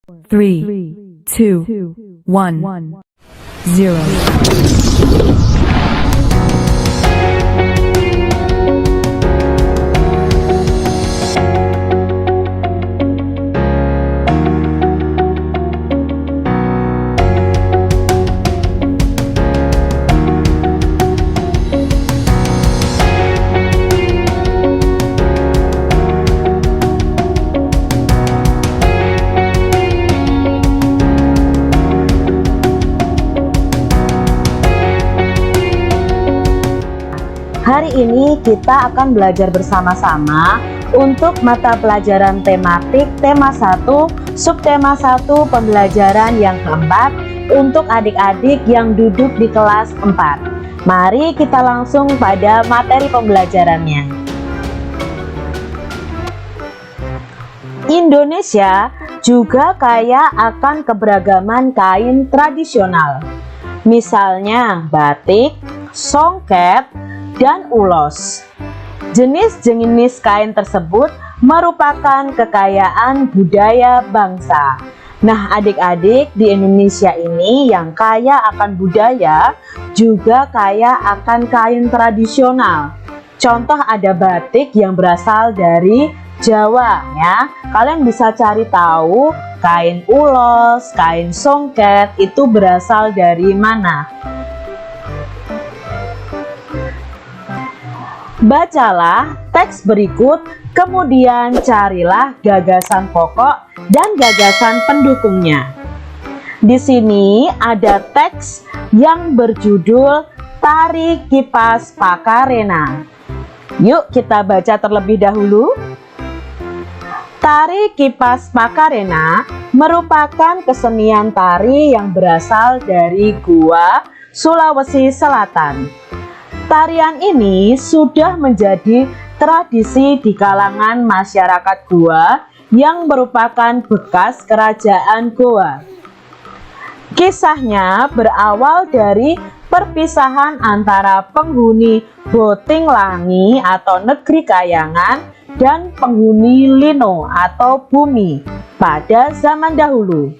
3, 2, 1, 0. Hari ini kita akan belajar bersama-sama untuk mata pelajaran tematik tema 1, subtema 1 pembelajaran yang keempat untuk adik-adik yang duduk di kelas 4. Mari kita langsung pada materi pembelajarannya. Indonesia juga kaya akan keberagaman kain tradisional. Misalnya batik, songket, dan ulos. Jenis-jenis kain tersebut merupakan kekayaan budaya bangsa. Nah, adik-adik di Indonesia ini yang kaya akan budaya juga kaya akan kain tradisional. Contoh ada batik yang berasal dari Jawa ya. Kalian bisa cari tahu kain ulos, kain songket itu berasal dari mana. Bacalah teks berikut, kemudian carilah gagasan pokok dan gagasan pendukungnya. Di sini ada teks yang berjudul Tari Kipas Pakarena. Yuk kita baca terlebih dahulu. Tari Kipas Pakarena merupakan kesenian tari yang berasal dari Goa, Sulawesi Selatan. Tarian ini sudah menjadi tradisi di kalangan masyarakat Goa yang merupakan bekas kerajaan Goa. Kisahnya berawal dari perpisahan antara penghuni Botinglangi atau negeri kayangan dan penghuni Lino atau bumi pada zaman dahulu.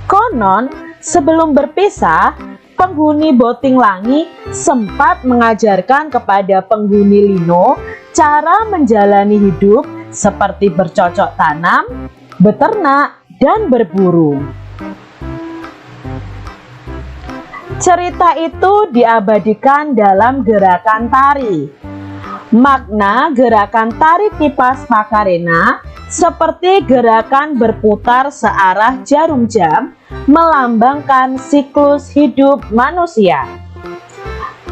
Konon sebelum berpisah, penghuni Botinglangi sempat mengajarkan kepada penghuni Lino cara menjalani hidup seperti bercocok tanam, beternak, dan berburu. Cerita itu diabadikan dalam gerakan tari. Makna gerakan tari kipas Pakarena seperti gerakan berputar searah jarum jam, melambangkan siklus hidup manusia.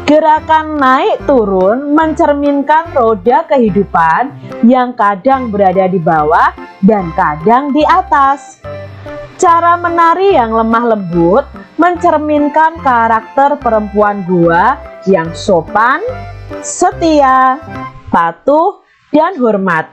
Gerakan naik turun mencerminkan roda kehidupan yang kadang berada di bawah dan kadang di atas. Cara menari yang lemah lembut mencerminkan karakter perempuan Goa yang sopan, setia, patuh, dan hormat.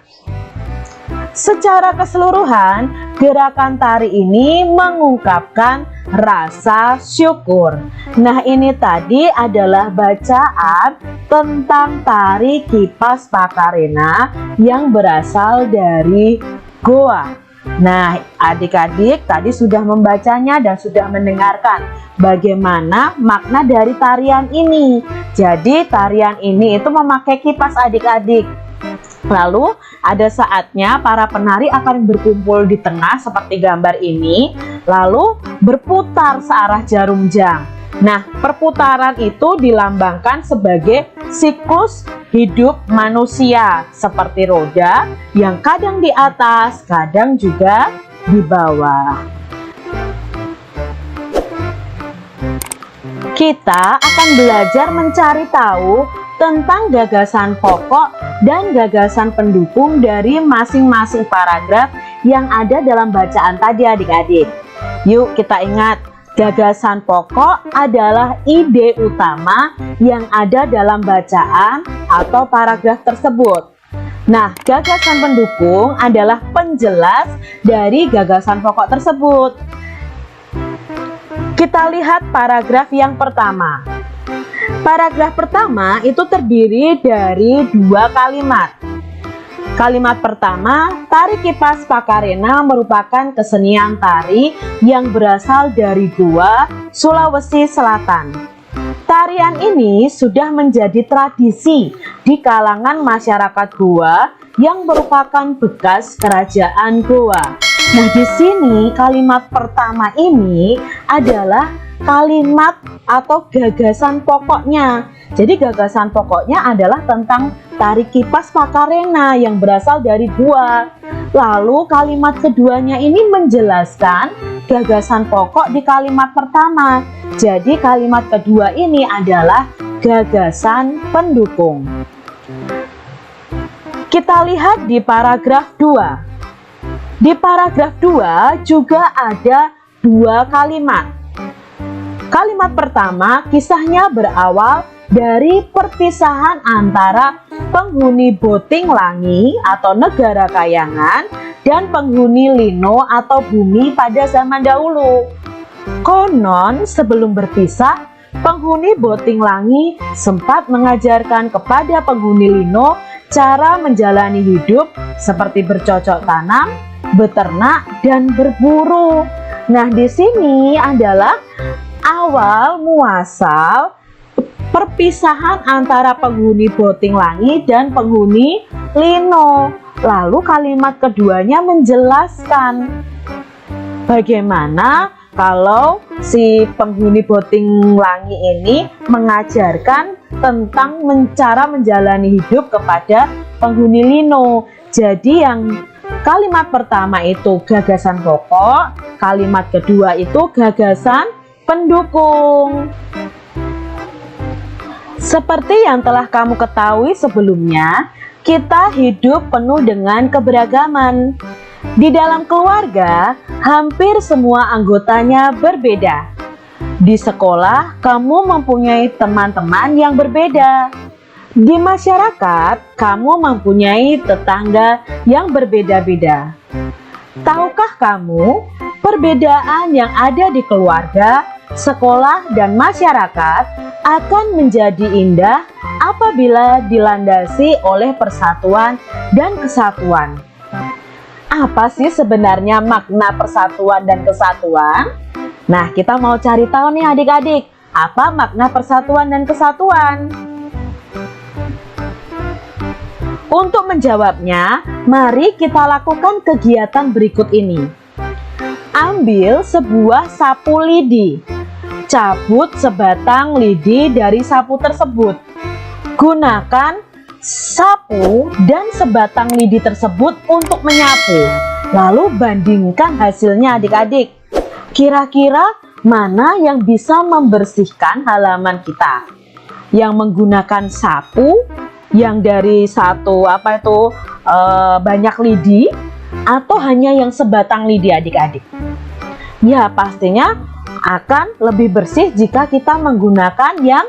Secara keseluruhan, gerakan tari ini mengungkapkan rasa syukur. Nah, ini tadi adalah bacaan tentang tari kipas Pakarena yang berasal dari Goa. Nah, adik-adik tadi sudah membacanya dan sudah mendengarkan bagaimana makna dari tarian ini. Jadi, tarian ini itu memakai kipas adik-adik. Lalu ada saatnya para penari akan berkumpul di tengah seperti gambar ini, lalu berputar searah jarum jam. Nah, perputaran itu dilambangkan sebagai siklus hidup manusia seperti roda yang kadang di atas, kadang juga di bawah. Kita akan belajar mencari tahu tentang gagasan pokok dan gagasan pendukung dari masing-masing paragraf yang ada dalam bacaan tadi adik-adik. Yuk kita ingat, gagasan pokok adalah ide utama yang ada dalam bacaan atau paragraf tersebut. Nah, gagasan pendukung adalah penjelas dari gagasan pokok tersebut. Kita lihat paragraf yang pertama. Paragraf pertama itu terdiri dari 2 kalimat. Kalimat pertama, tari kipas Pakarena merupakan kesenian tari yang berasal dari Goa, Sulawesi Selatan. Tarian ini sudah menjadi tradisi di kalangan masyarakat Goa yang merupakan bekas kerajaan Goa. Nah, di sini kalimat pertama ini adalah kalimat atau gagasan pokoknya. Jadi gagasan pokoknya adalah tentang tari kipas Pakarena yang berasal dari Goa. Lalu kalimat keduanya ini menjelaskan gagasan pokok di kalimat pertama. Jadi kalimat kedua ini adalah gagasan pendukung. Kita lihat di paragraf 2. Di paragraf 2 juga ada dua kalimat. Kalimat pertama, kisahnya berawal dari perpisahan antara penghuni Boting Langi atau negara Kayangan dan penghuni Lino atau bumi pada zaman dahulu. Konon sebelum berpisah, penghuni Boting Langi sempat mengajarkan kepada penghuni Lino cara menjalani hidup seperti bercocok tanam, beternak, dan berburu. Nah, di sini adalah awal muasal perpisahan antara penghuni Boting Langi dan penghuni Lino. Lalu kalimat keduanya menjelaskan bagaimana kalau si penghuni Boting Langi ini mengajarkan tentang cara menjalani hidup kepada penghuni Lino. Jadi yang kalimat pertama itu gagasan pokok, kalimat kedua itu gagasan pendukung. Seperti yang telah kamu ketahui sebelumnya, kita hidup penuh dengan keberagaman. Di dalam keluarga, hampir semua anggotanya berbeda. Di sekolah, kamu mempunyai teman-teman yang berbeda. Di masyarakat, kamu mempunyai tetangga yang berbeda-beda. Tahukah kamu, perbedaan yang ada di keluarga, sekolah, dan masyarakat akan menjadi indah apabila dilandasi oleh persatuan dan kesatuan. Apa sih sebenarnya makna persatuan dan kesatuan? Nah, kita mau cari tahu nih adik-adik, apa makna persatuan dan kesatuan? Untuk menjawabnya, mari kita lakukan kegiatan berikut ini. Ambil sebuah sapu lidi. Cabut sebatang lidi dari sapu tersebut. Gunakan sapu dan sebatang lidi tersebut untuk menyapu. Lalu bandingkan hasilnya adik-adik. Kira-kira mana yang bisa membersihkan halaman kita? Yang menggunakan sapu yang dari banyak lidi, atau hanya yang sebatang lidi adik-adik? Ya, pastinya akan lebih bersih jika kita menggunakan yang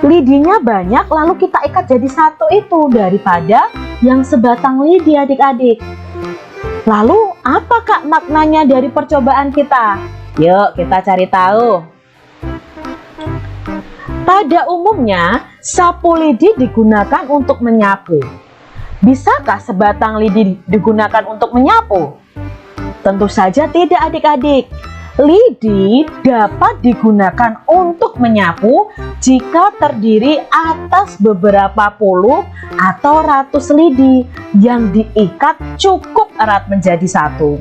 lidinya banyak lalu kita ikat jadi satu itu daripada yang sebatang lidi adik-adik. Lalu apakah maknanya dari percobaan kita? Yuk kita cari tahu. Pada umumnya sapu lidi digunakan untuk menyapu. Bisakah sebatang lidi digunakan untuk menyapu? Tentu saja tidak adik-adik. Lidi dapat digunakan untuk menyapu jika terdiri atas beberapa puluh atau ratus lidi yang diikat cukup erat menjadi satu.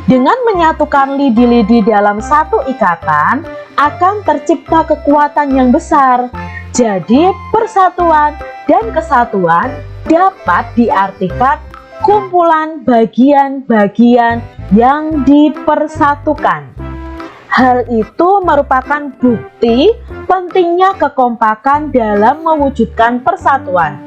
Dengan menyatukan lidi-lidi dalam satu ikatan, akan tercipta kekuatan yang besar. Jadi persatuan dan kesatuan dapat diartikan kumpulan bagian-bagian yang dipersatukan. Hal itu merupakan bukti pentingnya kekompakan dalam mewujudkan persatuan.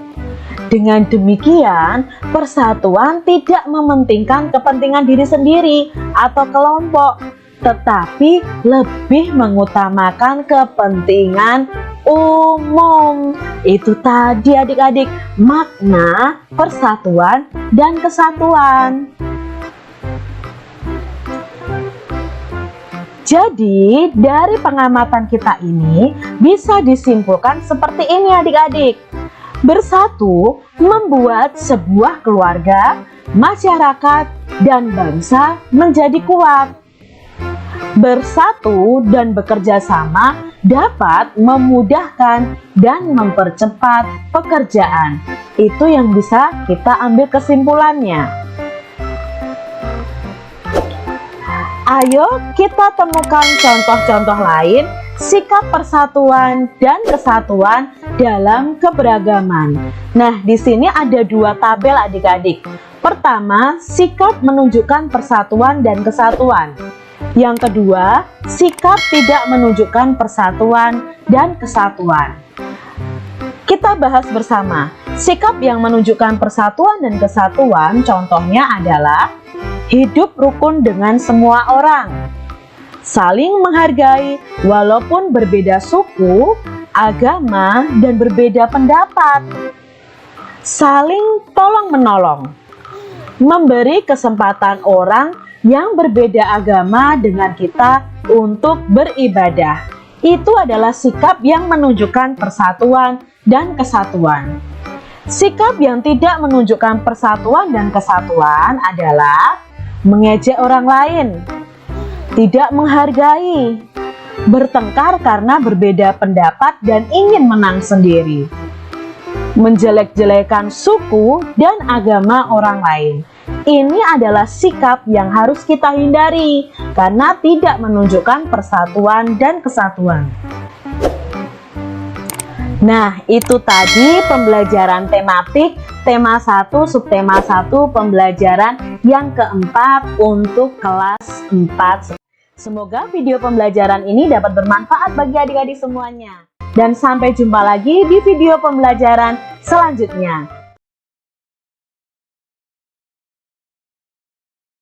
Dengan demikian, persatuan tidak mementingkan kepentingan diri sendiri atau kelompok, tetapi lebih mengutamakan kepentingan umum. Itu tadi adik-adik makna persatuan dan kesatuan. Jadi dari pengamatan kita ini bisa disimpulkan seperti ini adik-adik. Bersatu membuat sebuah keluarga, masyarakat, dan bangsa menjadi kuat. Bersatu dan bekerja sama dapat memudahkan dan mempercepat pekerjaan. Itu yang bisa kita ambil kesimpulannya. Ayo kita temukan contoh-contoh lain sikap persatuan dan kesatuan dalam keberagaman. Nah, di sini ada dua tabel adik-adik. Pertama, sikap menunjukkan persatuan dan kesatuan. Yang kedua, sikap tidak menunjukkan persatuan dan kesatuan. Kita bahas bersama. Sikap yang menunjukkan persatuan dan kesatuan contohnya adalah hidup rukun dengan semua orang, saling menghargai walaupun berbeda suku, agama, dan berbeda pendapat, saling tolong-menolong, memberi kesempatan orang yang berbeda agama dengan kita untuk beribadah. Itu adalah sikap yang menunjukkan persatuan dan kesatuan. Sikap yang tidak menunjukkan persatuan dan kesatuan adalah mengejek orang lain, tidak menghargai, bertengkar karena berbeda pendapat dan ingin menang sendiri, menjelek-jelekan suku dan agama orang lain. Ini adalah sikap yang harus kita hindari karena tidak menunjukkan persatuan dan kesatuan. Nah, itu tadi pembelajaran tematik tema 1 subtema 1 pembelajaran yang keempat untuk kelas 4. Semoga video pembelajaran ini dapat bermanfaat bagi adik-adik semuanya. Dan sampai jumpa lagi di video pembelajaran selanjutnya.